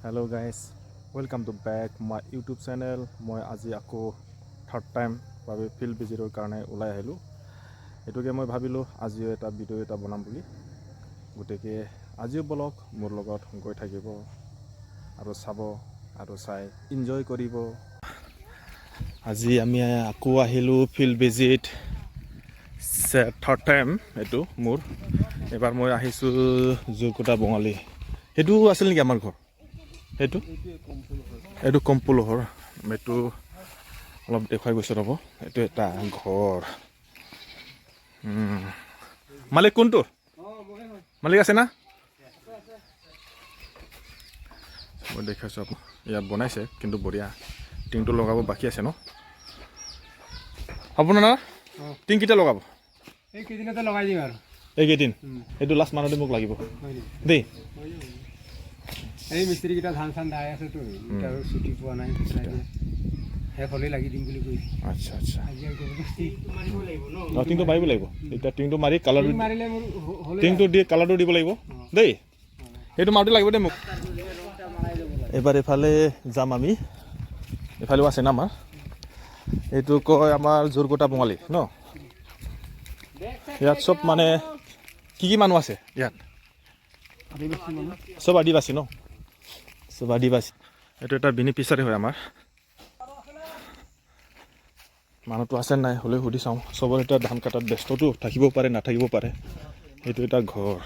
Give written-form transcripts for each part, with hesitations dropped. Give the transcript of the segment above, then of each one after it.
Hello' guys, welcome to back my YouTube channel. মই আজি আকৌ থাৰ্ড টাইম বাবে ফিল্ড ভিজিটৰ কাৰণে ওলাই আহিলোঁ। এইটোকে মই ভাবিলোঁ আজিও এটা ভিডিঅ' এটা বনাম বুলি। গতিকে আজিও বলক মোৰ লগত গৈ থাকিব আৰু চাব আৰু চাই ইনজয় কৰিব। আজি আমি আকৌ আহিলোঁ ফিল্ড ভিজিট, থাৰ্ড টাইম এইটো মোৰ। এবাৰ মই আহিছোঁ জুৰকুটা বঙালী। সেইটো আছিল নেকি আমাৰ ঘৰ? এইটো কম্পুলহৰ। এইটো অলপ দেখুৱাই গৈছোঁ ৰ'ব। এইটো এটা ঘৰ। মালিক কোনটো? মালিক আছে না? মই দেখাইছোঁ আপোনাক। ইয়াত বনাইছে কিন্তু বঢ়িয়া। টিংটো লগাব বাকী আছে ন? আপোনাৰ না টিং কেতিয়া লগাব? এইকেইদিনতে লগাই দিম আৰু। এইকেইদিন? এইটো লাষ্ট মানতে মোক লাগিব দেই। এই মিস্ত্ৰীকেইটা ধান চান দাই আছেতো, আৰু ছুটি পোৱা নাই। শেষ হ'লেই লাগি দিম বুলি কৈছে। আচ্ছা আচ্ছা, টিংটো টিংটো মাৰিব লাগিব। এতিয়া টিংটো মাৰি কালাৰটো মাৰিলে মোৰ টিংটো দি কালাৰটো দিব লাগিব দেই। সেইটো মাৰোঁতে লাগিব দেই মোক। এবাৰ এইফালে যাম আমি। এইফালেও আছে না আমাৰ। এইটো কয় আমাৰ জুৰকুটা বঙালী ন? ইয়াত চব মানে কি মানুহ আছে ইয়াত? চব আদিবাসী ন? চব আদিবাসী। এইটো এটা বেনিফিচাৰী হয় আমাৰ। মানুহটো আছে নাই হ'লেও সুধি চাওঁ। চবৰে এটা ধান কাটাত ব্যস্তটো থাকিব পাৰে, নাথাকিব পাৰে। এইটো এটা ঘৰ,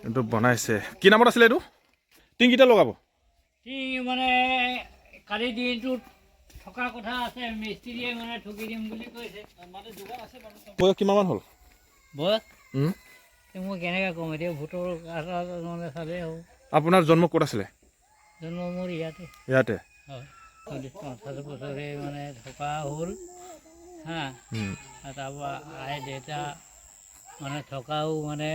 এইটো বনাইছে। কি নামত আছিলে এইটো? টিং কেতিয়া লগাব? টিং মানে কালি দিনটোত থকা কথা আছে। মিস্ত্ৰীয়ে মানে ঠগি দিম বুলি কৈছে। মানে যোগাৰ আছে বাৰু। বয়স কিমানমান হ'ল? বয়স মই কেনেকৈ ক'ম এতিয়া? ভোটৰ কাৰ্ড মানে চালেই হ'ব। আপোনাৰ জন্ম ক'ত আছিলে? জন্ম মোৰ ইয়াতে। ইয়াতে? হয়, 40-50 বছৰে মানে থকা হ'ল হা। তাৰপৰা আই দেউতা মানে থকাও মানে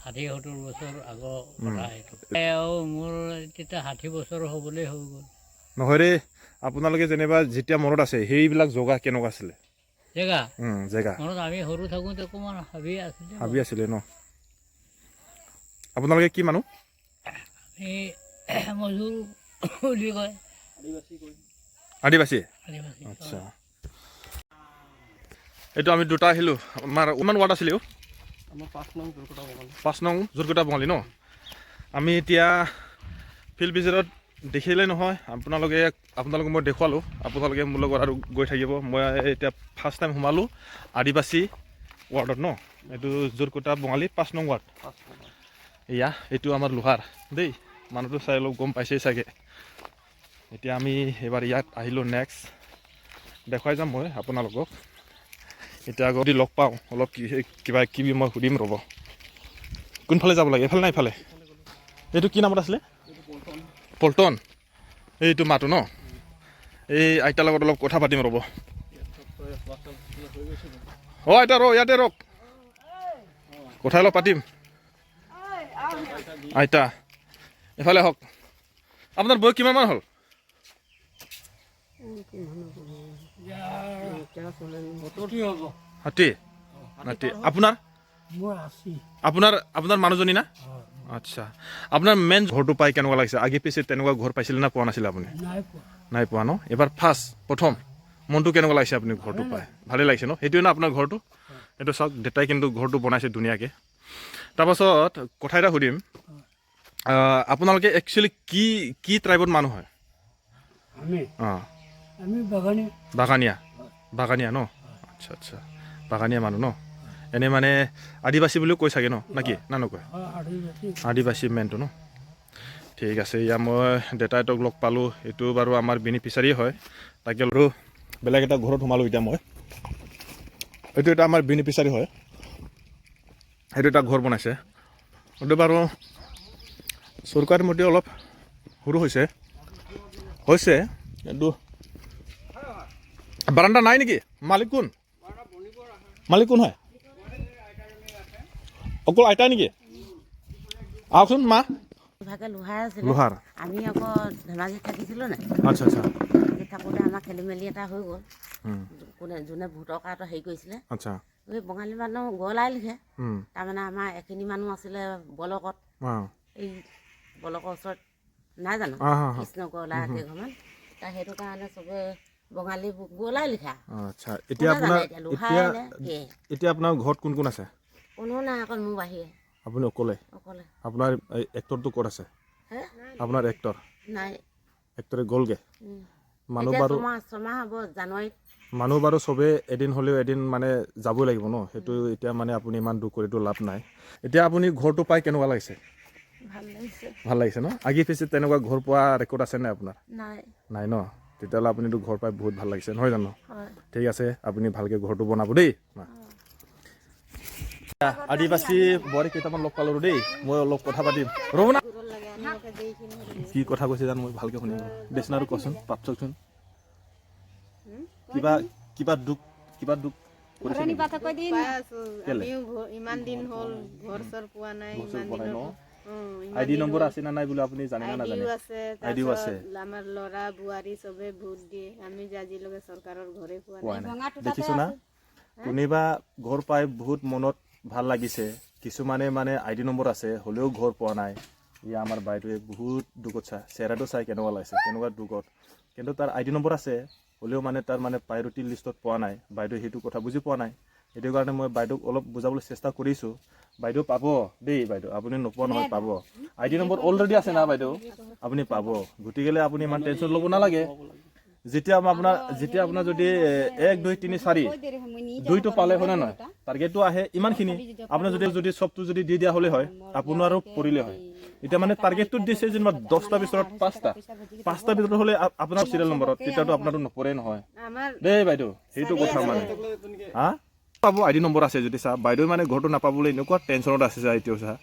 60-70 বছৰ আগৰ কথা এইটো। আৰু মোৰ তেতিয়া 60 বছৰ হ'বলৈ হৈ গ'ল। নহয় ৰে, আপোনালোকে যেনিবা যেতিয়া মনত আছে সেইবিলাক জগা কেনেকুৱা আছিলে? জেগা জেগা মনত আমি সৰু থাকোঁতে অকণমান হাবি আছিলে। হাবি আছিলে ন? আপোনালোকে কি মানুহ? আমি মজুৰ বুলি কয়, আদিবাসী। আদিবাসী। আচ্ছা, এইটো আমি দুটা আহিলোঁ। আমাৰ ইমান ৱাৰ্ড আছিলে? আমাৰ 5 নং জুৰকুটা বঙালী। 5 নং জুৰকুটা বঙালী ন? আমি এতিয়া ফিল্ড ভিজিটত দেখিলে নহয়, আপোনালোকে মই দেখুৱালোঁ। আপোনালোকে মোৰ লগত আৰু গৈ থাকিব। মই এতিয়া ফাৰ্ষ্ট টাইম সোমালোঁ আদিবাসী ৱাৰ্ডত ন? এইটো জুৰকুটা বঙালী 5 নং ৱাৰ্ড। এয়া এইটো আমাৰ লোহাৰ দেই। মানুহটো চাই অলপ গম পাইছেই চাগে। এতিয়া আমি এইবাৰ ইয়াত আহিলোঁ। নেক্সট দেখুৱাই যাম মই আপোনালোকক। এতিয়া আগত লগ পাওঁ অলপ কিবা কিবি মই সুধিম ৰ'ব। কোনফালে যাব লাগে? এইফালে নাই এইফালে? এইটো কি নামত আছিলে? পল্টন। এইটো মাতো ন? এই আইতাৰ লগত অলপ কথা পাতিম ৰ'ব। অঁ আইতা ৰ, ইয়াতে ৰওক, কথা অলপ পাতিম। আইতা এইফালে আহক। আপোনাৰ বয়স কিমানমান হ'ল? 60? আপোনাৰ আপোনাৰ মানুহজনী না? আচ্ছা, আপোনাৰ মেইন ঘৰটো পাই কেনেকুৱা লাগিছে? আগে পিছে তেনেকুৱা ঘৰ পাইছিলে না পোৱা নাছিলে আপুনি? নাই পোৱা ন? এবাৰ প্ৰথম মনটো কেনেকুৱা লাগিছে আপুনি ঘৰটো পাই? ভালেই লাগিছে ন? সেইটোৱে না আপোনাৰ ঘৰটো? এইটো চাওক, দেউতাই কিন্তু ঘৰটো বনাইছে ধুনীয়াকৈ। তাৰপাছত কথা এটা সুধিম, আপোনালোকে একচুৱেলি কি ট্ৰাইবত মানুহ হয়? আমি বাগানীয়া। বাগানীয়া ন? আচ্ছা আচ্ছা, বাগানীয়া মানুহ ন? এনেই মানে আদিবাসী বুলিও কৈ চাগে ন? নাকি না নকয়? আদিবাসী মেইনটো ন? ঠিক আছে। এয়া মই দেউতাইহঁতক লগ পালোঁ। এইটো বাৰু আমাৰ বেনিফিচাৰী হয়। তাকে আৰু বেলেগ এটা ঘৰত সোমালোঁ এতিয়া মই। এইটো এটা আমাৰ বেনিফিচাৰী হয়। সেইটো এটা ঘৰ বনাইছে। এইটো বাৰু চৰকাৰী মতে অলপ সৰু হৈছে কিন্তু বাৰাণ্ডা নাই নেকি? মালিক কোন? মালিক কোন হয়? অকল আইতাই নেকি? আহকচোন মা। লোহাৰ। আমি আকৌ ধেমাজিত থাকিছিলোঁ নাই? আচ্ছা আচ্ছা। ধেমাজিত থাকোঁতে আমাৰ খেলি মেলি এটা হৈ গ'ল। যোনে ভোটৰ কাৰ্ডৰ হেৰি কৰিছিলে, আচ্ছা। এই বঙালী মানুহ গলাই লিখে। তাৰমানে আমাৰ এখিনি মানুহ আছিলে বলকত, এই বলকৰ ওচৰত নাই জানো হা হা হা কৃষ্ণ গলা কেইঘৰমান তাৰ সেইটো কাৰণে চবে বঙালী গলাই লিখা আচ্ছা এতিয়া আপোনাৰ লোহাই এতিয়া নে কি এতিয়া আপোনাৰ ঘৰত কোন কোন আছে কোনো নাই অকল মোৰ বাহিৰে আপুনি অকলে অকলে আপোনাৰ এক্টৰটো ক'ত আছে হে আপোনাৰ এক্টৰ নাই এক্টৰে গ'লগে মানুহ এতিয়া বাৰু ছমাহ হ'ব জানুৱাৰীত মানুহ বাৰু চবে এদিন হ'লেও এদিন মানে যাবই লাগিব ন সেইটো এতিয়া মানে আপুনি ইমান দুখ কৰিতো লাভ নাই এতিয়া আপুনি ঘৰটো পাই কেনেকুৱা লাগিছে ভাল লাগিছে ভাল লাগিছে ন আগে পিছে তেনেকুৱা ঘৰ পোৱা ৰেকৰ্ড আছে নে আপোনাৰ নাই নাই ন তেতিয়াহ'লে আপুনিতো ঘৰ পাই বহুত ভাল লাগিছে নহয় জানো হয় ঠিক আছে আপুনি ভালকৈ ঘৰটো বনাব দেই আদিবাসী বোৱাৰী কেইটামান লগ পালোঁ দেই মই অলপ কথা পাতিম ৰ'ব না কি কথা কৈছে জানো মই ভালকৈ শুনিম দেচনাৰো কচোন পাতচকচোন কিবা কিবা দুখ কৰিছে নেকি? ইমান দিন হ'ল ঘৰ চৰ পোৱা নাই ইমান দিনৰ আইডি নম্বৰ আছে না নাই বোলে আপুনি জানে না নাজানে আইডিও আছে আমাৰ ল'ৰা বোৱাৰী চবে ভোট দিয়ে আমি যে আজিলৈকে চৰকাৰৰ ঘৰে পোৱা পোৱা নাই নাই দেখিছো না কোনোবা ঘৰ পাই বহুত মনত ভাল লাগিছে কিছুমানে মানে আইডি নম্বৰ আছে হ'লেও ঘৰ পোৱা নাই ইয়া আমাৰ বাইদেৱে বহুত দুখত চাই চেহেৰাটো চাই কেনেকুৱা লাগিছে কেনেকুৱা দুখত কিন্তু তাৰ আইডি নম্বৰ আছে হ'লেও মানে তাৰ মানে প্ৰায়ৰিটি লিষ্টত পোৱা নাই বাইদেৱে সেইটো কথা বুজি পোৱা নাই সেইটো কাৰণে মই বাইদেউক অলপ বুজাবলৈ চেষ্টা কৰিছোঁ বাইদেউ পাব দেই বাইদেউ আপুনি নোপোৱা নহয় পাব আইডি নম্বৰ অলৰেডি আছে না বাইদেউ আপুনি পাব গতিকে আপুনি ইমান টেনশ্যন ল'ব নালাগে যেতিয়া আপোনাৰ যদি 1 2 3 4 দুইটো পালে হয় না নহয় টাৰ্গেটটো আহে ইমানখিনি আপোনাৰ যদি চবটো যদি দি দিয়া হ'লে হয় আপোনাৰো পৰিলে হয় এতিয়া মানে টাৰ্গেটটো দিছে যেনিবা 10টা ভিতৰত 5টা ভিতৰত হ'লে আপোনাৰ চিৰিয়েল নম্বৰত তেতিয়াতো আপোনাৰো নপৰে নহয় দেই বাইদেউ সেইটো কথা মানে হা পাব আইডি নম্বৰ আছে যদি চা বাইদেউ মানে ঘৰটো নাপাবলৈ এনেকুৱা টেনশ্যনত আছে এতিয়া চা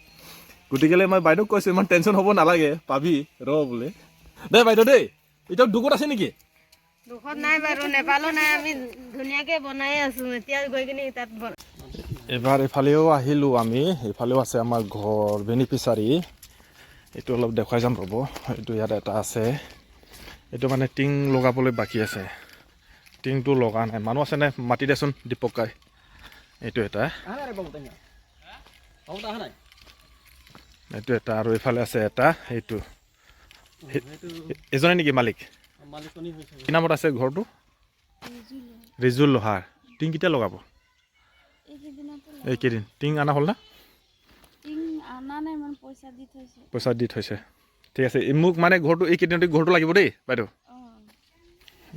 গতিকে মই বাইদেউক কৈছোঁ ইমান টেনশ্যন হ'ব নালাগে পাবি ৰ বোলে দেই বাইদেউ দেই এতিয়াও দুখত আছে নেকি দুখত নাই বাৰু নেপালো নাই আমি ধুনীয়াকে বনাই আছো এতিয়া গৈ কিনে তাত এবাৰ এফালেও আহিলোঁ আমি এইফালেও আছে আমাৰ ঘৰ বেনিফিচাৰী এইটো অলপ দেখুৱাই যাম ৰ'ব এইটো ইয়াত এটা আছে এইটো মানে টিং লগাবলৈ বাকী আছে টিংটো লগা নাই মানুহ আছে নে মাতি দেচোন দীপকাই এইটো এটা আৰু এইফালে আছে এটা এইটো এজনে নেকি মালিক কি নামত আছে ঘৰটো ৰিজুল লোহাৰ টিং কেতিয়া লগাব এইকেইদিন টিং অনা হ'ল না পইচা দি থৈছে ঠিক আছে মোক মানে ঘৰটো এইকেইদিনতে ঘৰটো লাগিব দেই বাইদেউ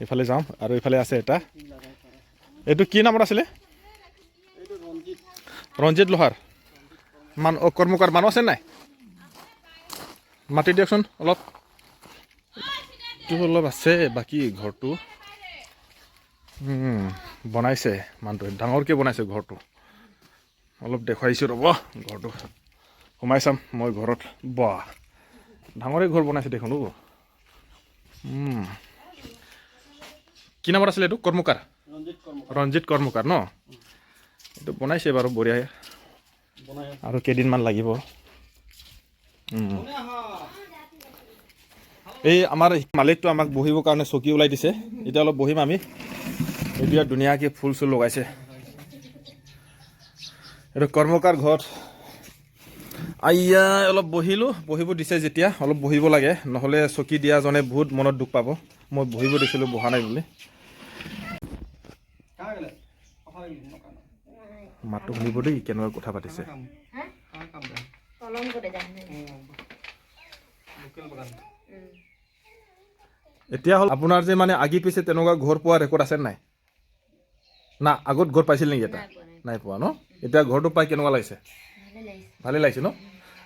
এইফালে যাওঁ আৰু এইফালে আছে এটা এইটো কি নামত আছিলে ৰঞ্জিত লোহাৰ কৰ্মকাৰ মানুহ আছে নাই মাতি দিয়কচোন অলপ অলপ আছে বাকী ঘৰটো বনাইছে মানুহটোৱে ডাঙৰকৈ বনাইছে ঘৰটো অলপ দেখুৱাইছোঁ ৰ'ব ঘৰটো সোমাই চাম মই ঘৰত বাহ ডাঙৰে ঘৰ বনাইছে দেখোন কি নামত আছিলে এইটো কৰ্মকাৰ ৰঞ্জিত কৰ্মকাৰ ন এইটো বনাইছে বাৰু বঢ়িয়া আৰু কেইদিনমান লাগিব এই আমাৰ মালিকটো আমাক বহিবৰ কাৰণে চকী ওলাই দিছে এতিয়া অলপ বহিম আমি এইটো ইয়াত ধুনীয়াকৈ ফুল চুল লগাইছে এইটো কৰ্মকাৰ ঘৰ আইয়া অলপ বহিব দিছে যেতিয়া অলপ বহিব লাগে নহ'লে চকী দিয়াজনে বহুত মনত দুখ পাব মই বহিব দিছিলোঁ বহা নাই বুলি মাতটো শুনিব দেই কেনেকুৱা কথা পাতিছে এতিয়া হ'ল আপোনাৰ যে মানে আগে পিছে তেনেকুৱা ঘৰ পোৱা ৰেকৰ্ড আছে নাই না আগত ঘৰ পাইছিল নেকি এটা নাই পোৱা ন এতিয়া ঘৰটো পাই কেনেকুৱা লাগিছে ভালে লাগিছে ন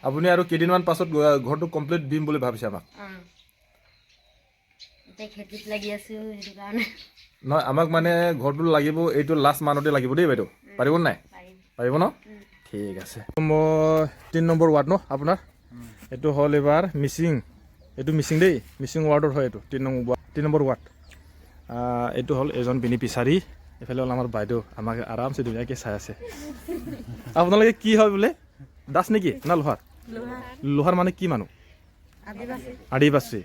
আপুনি আৰু কেইদিনমান পাছত ঘৰটো কমপ্লিট দিম বুলি ভাবিছে আমাক নহয় আমাক মানে ঘৰটো লাগিব এইটো লাষ্ট মানতে লাগিব দেই বাইদেউ পাৰিব নাই পাৰিব ন ঠিক আছে মই 3 নম্বৰ ৱাৰ্ড ন আপোনাৰ এইটো হ'ল এইবাৰ এইটো মিচিং দেই মিচিং ৱাৰ্ডৰ হয় এইটো 3 নম্বৰ ৱাৰ্ড এইটো হ'ল এজন বেনিফিচাৰী এইফালে হ'ল আমাৰ বাইদেউ আমাক আৰামছে ধুনীয়াকৈ চাই আছে আপোনালোকে কি হয় বোলে দাস নেকি না লোহাৰ মানে কি মানুহ আদিবাসী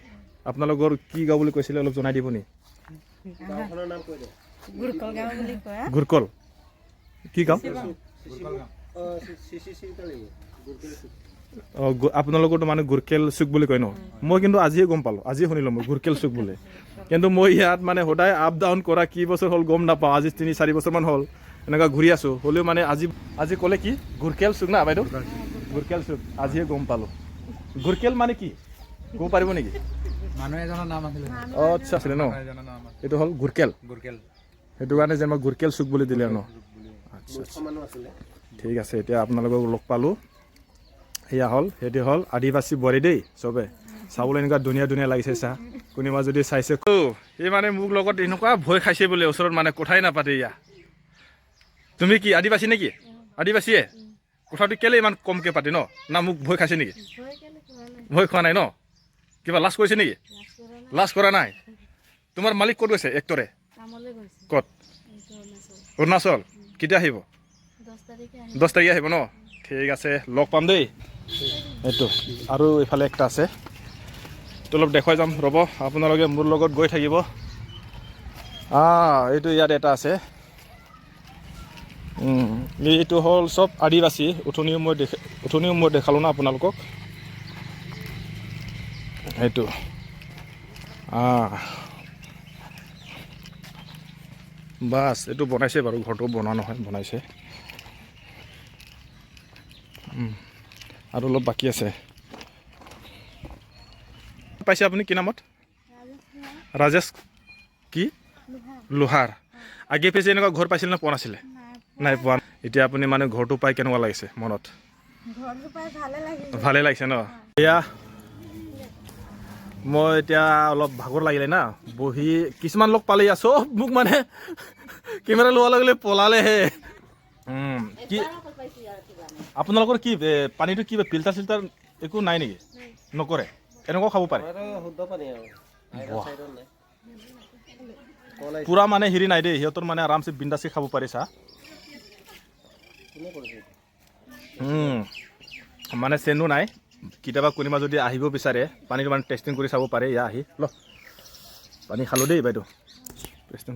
আপোনালোকৰ কি গাঁও বুলি কৈছিলে অলপ জনাই দিব নি গুৰকল কি গাঁও আপোনালোকৰতো মানে গুৰকেল চুক বুলি কয় ন? মই কিন্তু আজিয়ে গম পালোঁ, আজিয়ে শুনিলোঁ মই গুৰকেল চুক বুলি। কিন্তু মই ইয়াত মানে সদায় আপ ডাউন কৰা কি বছৰ হ'ল গম নাপাওঁ, আজি 3-4 বছৰমান হ'ল এনেকুৱা ঘূৰি আছোঁ। হ'লেও মানে আজি ক'লে কি গুৰকেল চুক না বাইদেউ? গুৰকেল চুক আজিহে গম পালোঁ। গুৰকেল মানে কি ক'ব পাৰিব নেকি? মানুহ এজনৰ নাম আছিলে। অঁ আচ্ছা আছিলে ন? এইটো হ'ল গুৰকেল, সেইটো কাৰণে যে মই গুৰকেল চুক বুলি দিলে ন? আচ্ছা ঠিক আছে, এতিয়া আপোনালোকক লগ পালোঁ। সেয়া হ'ল সেইটো হ'ল আদিবাসী বোৱাৰী দেই, চবে চাবলৈ এনেকুৱা ধুনীয়া লাগিছে চা। কোনোবা যদি চাইছে সি মানে মোক লগত এনেকুৱা ভয় খাইছে বোলে, ওচৰত মানে কথাই নাপাতে। ইয়া তুমি কি আদিবাসী নেকি? আদিবাসীয়ে কথাটো কেলে ইমান কমকৈ পাতে ন? না মোক ভয় খাইছে নেকি? ভয় খোৱা নাই ন? কিবা লাজ কৰিছে নেকি? লাজ কৰা নাই। তোমাৰ মালিক ক'ত গৈছে এক্টৰে? ক'ত? অৰুণাচল। কেতিয়া আহিব? 10 তাৰিখে আহিব ন? ঠিক আছে, লগ পাম দেই। এইটো আৰু এইফালে একটা আছে, এইটো অলপ দেখুৱাই যাম ৰ'ব, আপোনালোকে মোৰ লগত গৈ থাকিব। এইটো ইয়াত এটা আছে, এইটো হ'ল চব আদিবাসী। উঠনিও মই দেখালোঁ না আপোনালোকক। সেইটো বাছ এইটো বনাইছে বাৰু, ঘৰটো বনোৱা নহয়, বনাইছে। আৰু অলপ বাকী আছে। পাইছে আপুনি কি নামত? ৰাজেশ কি লোহাৰ। আগে পিছে এনেকুৱা ঘৰ পাইছিল নে পোৱা নাছিলে? নাই পোৱা। এতিয়া আপুনি মানে ঘৰটো পাই কেনেকুৱা লাগিছে মনত? ভালে লাগিছে ন? এয়া মই এতিয়া অলপ ভাগৰ লাগিলে না, বহি কিছুমান লগ পালে ইয়াত চব মোক মানে কেমেৰা লোৱাৰ লগে পলালেহে। কি আপোনালোকৰ কি পানীটো কি ফিল্টাৰ চিল্টাৰ একো নাই নেকি? নকৰে? এনেকুৱাও খাব পাৰে? পুৰা মানে হেৰি নাই দেই, সিহঁতৰ মানে আৰামছে বিন্দাছি খাব পাৰি চাহ। মানে চেনো নাই। কেতিয়াবা কোনোবা যদি আহিব বিচাৰে পানীটো মানে টেষ্টিং কৰি চাব পাৰে। ইয়া আহি পানী খালোঁ দেই বাইদেউ, টেষ্টিং